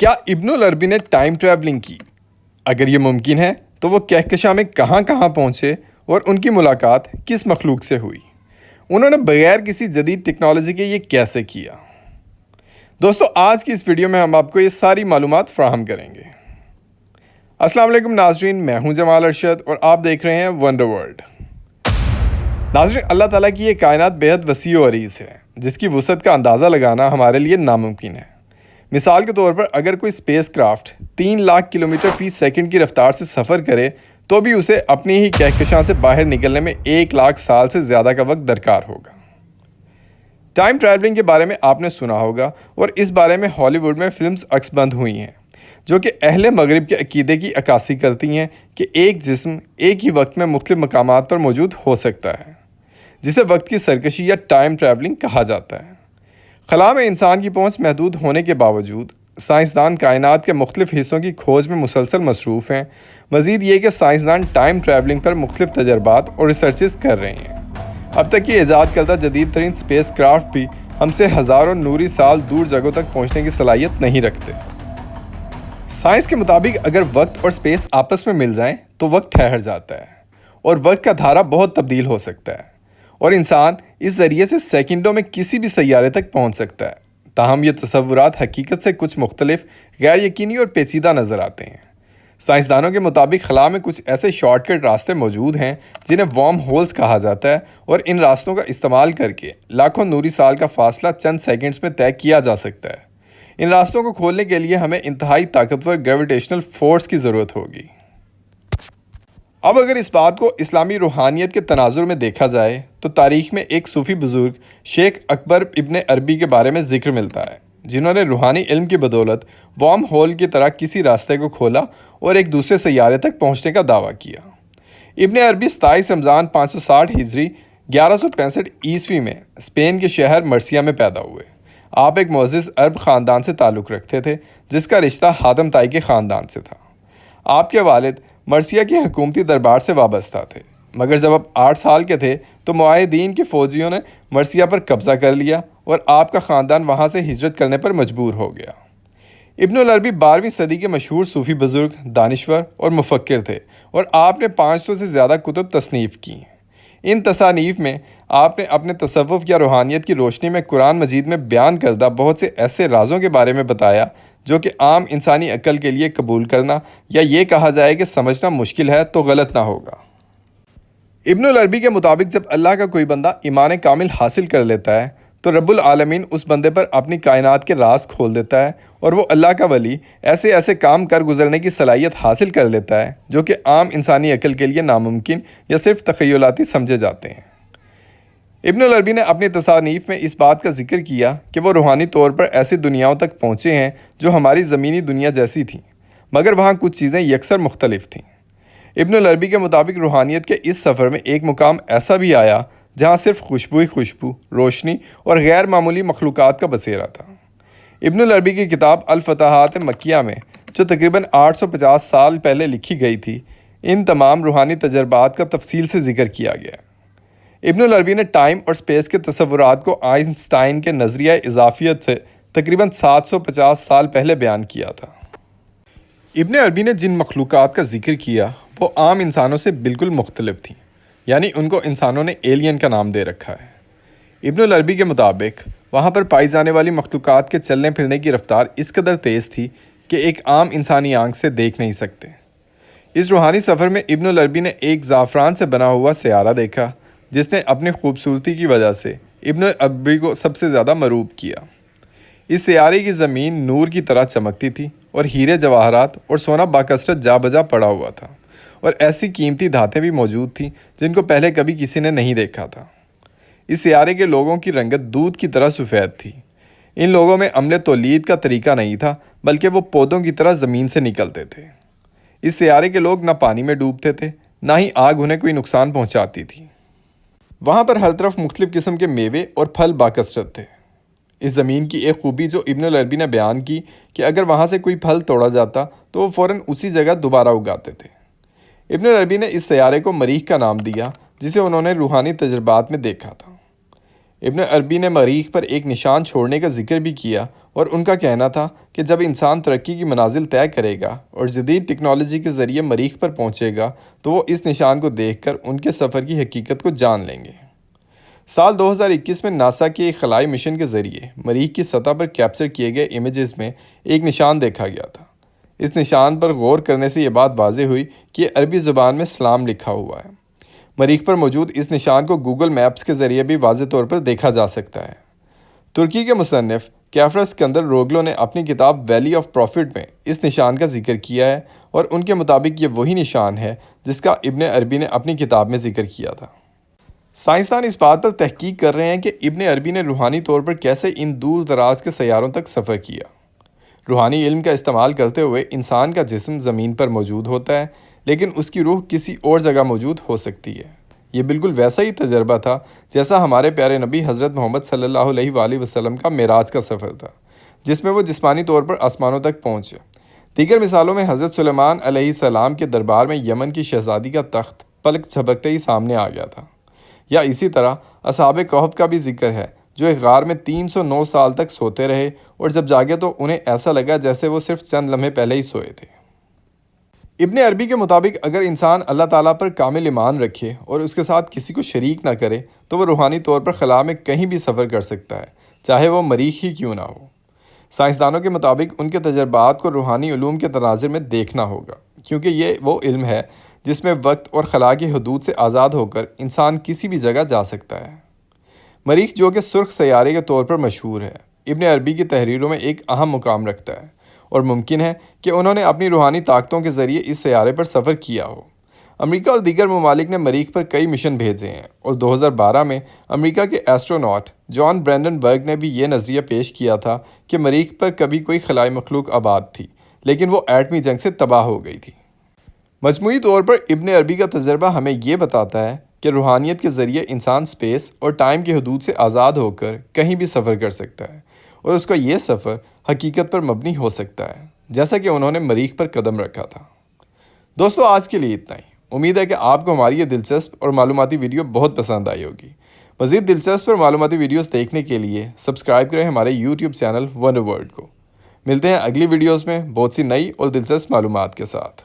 کیا ابن العربی نے ٹائم ٹریولنگ کی؟ اگر یہ ممکن ہے تو وہ کہکشاں میں کہاں کہاں پہنچے اور ان کی ملاقات کس مخلوق سے ہوئی؟ انہوں نے بغیر کسی جدید ٹیکنالوجی کے یہ کیسے کیا؟ دوستو، آج کی اس ویڈیو میں ہم آپ کو یہ ساری معلومات فراہم کریں گے۔ السلام علیکم ناظرین، میں ہوں جمال ارشد اور آپ دیکھ رہے ہیں ونڈر ورلڈ۔ ناظرین، اللہ تعالیٰ کی یہ کائنات بےحد وسیع و عریض ہے، جس کی وسعت کا اندازہ لگانا ہمارے لیے ناممکن ہے۔ مثال کے طور پر اگر کوئی اسپیس کرافٹ 3 لاکھ کلومیٹر فی سیکنڈ کی رفتار سے سفر کرے تو بھی اسے اپنی ہی کہکشاں سے باہر نکلنے میں 1 لاکھ سال سے زیادہ کا وقت درکار ہوگا۔ ٹائم ٹریولنگ کے بارے میں آپ نے سنا ہوگا اور اس بارے میں ہالی ووڈ میں فلمز عکس بند ہوئی ہیں، جو کہ اہل مغرب کے عقیدے کی عکاسی کرتی ہیں کہ ایک جسم ایک ہی وقت میں مختلف مقامات پر موجود ہو سکتا ہے، جسے وقت کی سرکشی یا ٹائم ٹریولنگ کہا جاتا ہے۔ خلا میں انسان کی پہنچ محدود ہونے کے باوجود سائنسدان کائنات کے مختلف حصوں کی کھوج میں مسلسل مصروف ہیں۔ مزید یہ کہ سائنسدان ٹائم ٹریولنگ پر مختلف تجربات اور ریسرچز کر رہے ہیں۔ اب تک یہ ایجاد کردہ جدید ترین اسپیس کرافٹ بھی ہم سے ہزاروں نوری سال دور جگہوں تک پہنچنے کی صلاحیت نہیں رکھتے۔ سائنس کے مطابق اگر وقت اور اسپیس آپس میں مل جائیں تو وقت ٹھہر جاتا ہے اور وقت کا دھارا بہت تبدیل ہو سکتا ہے، اور انسان اس ذریعے سے سیکنڈوں میں کسی بھی سیارے تک پہنچ سکتا ہے۔ تاہم یہ تصورات حقیقت سے کچھ مختلف، غیر یقینی اور پیچیدہ نظر آتے ہیں۔ سائنسدانوں کے مطابق خلا میں کچھ ایسے شارٹ کٹ راستے موجود ہیں جنہیں وارم ہولز کہا جاتا ہے، اور ان راستوں کا استعمال کر کے لاکھوں نوری سال کا فاصلہ چند سیکنڈز میں طے کیا جا سکتا ہے۔ ان راستوں کو کھولنے کے لیے ہمیں انتہائی طاقتور گریویٹیشنل فورس کی ضرورت ہوگی۔ اب اگر اس بات کو اسلامی روحانیت کے تناظر میں دیکھا جائے تو تاریخ میں ایک صوفی بزرگ شیخ اکبر ابن عربی کے بارے میں ذکر ملتا ہے، جنہوں نے روحانی علم کی بدولت وارم ہول کی طرح کسی راستے کو کھولا اور ایک دوسرے سیارے تک پہنچنے کا دعویٰ کیا۔ ابن عربی 27 رمضان 560 ہجری 1165 عیسوی میں اسپین کے شہر مرسیا میں پیدا ہوئے۔ آپ ایک معزز عرب خاندان سے تعلق رکھتے تھے، جس کا رشتہ حاتم طائی کے خاندان سے تھا۔ آپ کے والد مرسیا کے حکومتی دربار سے وابستہ تھے، مگر جب آپ 8 سال کے تھے تو معاہدین کے فوجیوں نے مرسیا پر قبضہ کر لیا اور آپ کا خاندان وہاں سے ہجرت کرنے پر مجبور ہو گیا۔ ابن العربی 12ویں صدی کے مشہور صوفی بزرگ، دانشور اور مفکر تھے، اور آپ نے 500 سے زیادہ کتب تصنیف کی ہیں۔ ان تصانیف میں آپ نے اپنے تصوف یا روحانیت کی روشنی میں قرآن مجید میں بیان کردہ بہت سے ایسے رازوں کے بارے میں بتایا جو کہ عام انسانی عقل کے لیے قبول کرنا یا یہ کہا جائے کہ سمجھنا مشکل ہے تو غلط نہ ہوگا۔ ابن العربی کے مطابق جب اللہ کا کوئی بندہ ایمان کامل حاصل کر لیتا ہے تو رب العالمین اس بندے پر اپنی کائنات کے راز کھول دیتا ہے، اور وہ اللہ کا ولی ایسے کام کر گزرنے کی صلاحیت حاصل کر لیتا ہے جو کہ عام انسانی عقل کے لیے ناممکن یا صرف تخیلاتی سمجھے جاتے ہیں۔ ابن العربی نے اپنی تصانیف میں اس بات کا ذکر کیا کہ وہ روحانی طور پر ایسی دنیاؤں تک پہنچے ہیں جو ہماری زمینی دنیا جیسی تھیں، مگر وہاں کچھ چیزیں یکسر مختلف تھیں۔ ابن العربی کے مطابق روحانیت کے اس سفر میں ایک مقام ایسا بھی آیا جہاں صرف خوشبو، روشنی اور غیر معمولی مخلوقات کا بسیرا تھا۔ ابن العربی کی کتاب الفتوحات مکیہ میں، جو تقریباً 850 سال پہلے لکھی گئی تھی، ان تمام روحانی تجربات کا تفصیل سے ذکر کیا گیا ہے۔ ابن العربی نے ٹائم اور اسپیس کے تصورات کو آئنسٹائن کے نظریہ اضافیت سے تقریباً 750 سال پہلے بیان کیا تھا۔ ابن عربی نے جن مخلوقات کا ذکر کیا وہ عام انسانوں سے بالکل مختلف تھیں، یعنی ان کو انسانوں نے ایلین کا نام دے رکھا ہے۔ ابن العربی کے مطابق وہاں پر پائی جانے والی مخلوقات کے چلنے پھرنے کی رفتار اس قدر تیز تھی کہ ایک عام انسانی آنکھ سے دیکھ نہیں سکتے۔ اس روحانی سفر میں ابن العربی نے ایک زعفران سے بنا ہوا سیارہ دیکھا جس نے اپنی خوبصورتی کی وجہ سے ابن عربی کو سب سے زیادہ مرعوب کیا۔ اس سیارے کی زمین نور کی طرح چمکتی تھی اور ہیرے جواہرات اور سونا باکثرت جا بجا پڑا ہوا تھا، اور ایسی قیمتی دھاتیں بھی موجود تھیں جن کو پہلے کبھی کسی نے نہیں دیکھا تھا۔ اس سیارے کے لوگوں کی رنگت دودھ کی طرح سفید تھی۔ ان لوگوں میں عمل تولید کا طریقہ نہیں تھا، بلکہ وہ پودوں کی طرح زمین سے نکلتے تھے۔ اس سیارے کے لوگ نہ پانی میں ڈوبتے تھے، نہ ہی آگ انہیں کوئی نقصان پہنچاتی تھی۔ وہاں پر ہر طرف مختلف قسم کے میوے اور پھل باکثرت تھے۔ اس زمین کی ایک خوبی جو ابن العربی نے بیان کی کہ اگر وہاں سے کوئی پھل توڑا جاتا تو وہ فوراً اسی جگہ دوبارہ اگاتے تھے۔ ابن العربی نے اس سیارے کو مریخ کا نام دیا، جسے انہوں نے روحانی تجربات میں دیکھا تھا۔ ابن عربی نے مریخ پر ایک نشان چھوڑنے کا ذکر بھی کیا اور ان کا کہنا تھا کہ جب انسان ترقی کی منازل طے کرے گا اور جدید ٹیکنالوجی کے ذریعے مریخ پر پہنچے گا تو وہ اس نشان کو دیکھ کر ان کے سفر کی حقیقت کو جان لیں گے۔ سال 2021 میں ناسا کے ایک خلائی مشن کے ذریعے مریخ کی سطح پر کیپچر کیے گئے امیجز میں ایک نشان دیکھا گیا تھا۔ اس نشان پر غور کرنے سے یہ بات واضح ہوئی کہ یہ عربی زبان میں سلام لکھا ہوا ہے۔ مریخ پر موجود اس نشان کو گوگل میپس کے ذریعے بھی واضح طور پر دیکھا جا سکتا ہے۔ ترکی کے مصنف کیفرا اسکندر روگلو نے اپنی کتاب ویلی آف پروفٹ میں اس نشان کا ذکر کیا ہے اور ان کے مطابق یہ وہی نشان ہے جس کا ابن عربی نے اپنی کتاب میں ذکر کیا تھا۔ سائنسدان اس بات پر تحقیق کر رہے ہیں کہ ابن عربی نے روحانی طور پر کیسے ان دور دراز کے سیاروں تک سفر کیا۔ روحانی علم کا استعمال کرتے ہوئے انسان کا جسم زمین پر موجود ہوتا ہے لیکن اس کی روح کسی اور جگہ موجود ہو سکتی ہے۔ یہ بالکل ویسا ہی تجربہ تھا جیسا ہمارے پیارے نبی حضرت محمد صلی اللہ علیہ وآلہ وسلم کا معراج کا سفر تھا، جس میں وہ جسمانی طور پر آسمانوں تک پہنچے۔ دیگر مثالوں میں حضرت سلیمان علیہ السلام کے دربار میں یمن کی شہزادی کا تخت پلک جھپکتے ہی سامنے آ گیا تھا، یا اسی طرح اصحاب کہف کا بھی ذکر ہے جو ایک غار میں 309 سال تک سوتے رہے اور جب جاگے تو انہیں ایسا لگا جیسے وہ صرف چند لمحے پہلے ہی سوئے تھے۔ ابن عربی کے مطابق اگر انسان اللہ تعالیٰ پر کامل ایمان رکھے اور اس کے ساتھ کسی کو شریک نہ کرے تو وہ روحانی طور پر خلا میں کہیں بھی سفر کر سکتا ہے، چاہے وہ مریخ ہی کیوں نہ ہو۔ سائنسدانوں کے مطابق ان کے تجربات کو روحانی علوم کے تناظر میں دیکھنا ہوگا، کیونکہ یہ وہ علم ہے جس میں وقت اور خلا کی حدود سے آزاد ہو کر انسان کسی بھی جگہ جا سکتا ہے۔ مریخ جو کہ سرخ سیارے کے طور پر مشہور ہے، ابن عربی کی تحریروں میں ایک اہم مقام رکھتا ہے اور ممکن ہے کہ انہوں نے اپنی روحانی طاقتوں کے ذریعے اس سیارے پر سفر کیا ہو۔ امریکہ اور دیگر ممالک نے مریخ پر کئی مشن بھیجے ہیں اور 2012 میں امریکہ کے ایسٹروناٹ جان برینڈن برگ نے بھی یہ نظریہ پیش کیا تھا کہ مریخ پر کبھی کوئی خلائی مخلوق آباد تھی لیکن وہ ایٹمی جنگ سے تباہ ہو گئی تھی۔ مجموعی طور پر ابن عربی کا تجربہ ہمیں یہ بتاتا ہے کہ روحانیت کے ذریعے انسان سپیس اور ٹائم کی حدود سے آزاد ہو کر کہیں بھی سفر کر سکتا ہے اور اس کا یہ سفر حقیقت پر مبنی ہو سکتا ہے، جیسا کہ انہوں نے مریخ پر قدم رکھا تھا۔ دوستو، آج کے لیے اتنا ہی۔ امید ہے کہ آپ کو ہماری یہ دلچسپ اور معلوماتی ویڈیو بہت پسند آئی ہوگی۔ مزید دلچسپ اور معلوماتی ویڈیوز دیکھنے کے لیے سبسکرائب کریں ہمارے یوٹیوب چینل ونڈر ورلڈ کو۔ ملتے ہیں اگلی ویڈیوز میں بہت سی نئی اور دلچسپ معلومات کے ساتھ۔